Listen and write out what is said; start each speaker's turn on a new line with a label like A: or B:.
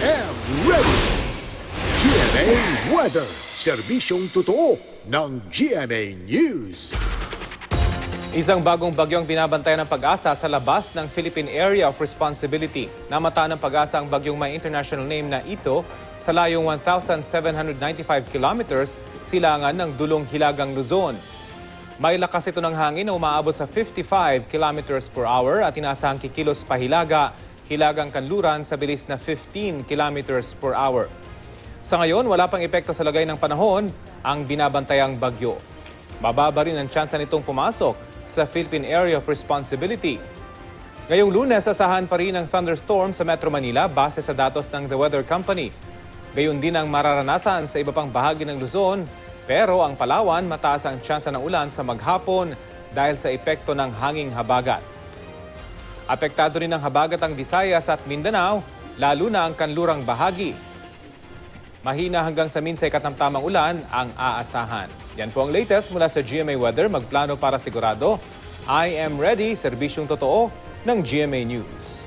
A: am ready! GMA Weather, serbisyong totoo ng GMA News.
B: Isang bagong bagyong binabantayan ng Pag-asa sa labas ng Philippine Area of Responsibility. Namataan ng Pag-asa ang bagyong may international name na Ito sa layong 1,795 kilometers silangan ng dulong Hilagang Luzon. May lakas ito ng hangin na umaabot sa 55 kilometers per hour at inaasahang kikilos pa Hilagang Kanluran sa bilis na 15 kilometers per hour. Sa ngayon, wala pang epekto sa lagay ng panahon ang binabantayang bagyo. Mababa rin ang tsansa nitong pumasok sa Philippine Area of Responsibility. Ngayong Lunes, asahan pa rin ang thunderstorm sa Metro Manila base sa datos ng The Weather Company. Gayon din ang mararanasan sa iba pang bahagi ng Luzon, pero ang Palawan mataas ang tsansa ng ulan sa maghapon dahil sa epekto ng hanging habagat. Apektado rin ng habagat ang Visayas at Mindanao, lalo na ang kanlurang bahagi. Mahina hanggang sa minsay katamtamang ulan ang aasahan. Yan po ang latest mula sa GMA Weather. Magplano para sigurado. I am ready, serbisyong totoo ng GMA News.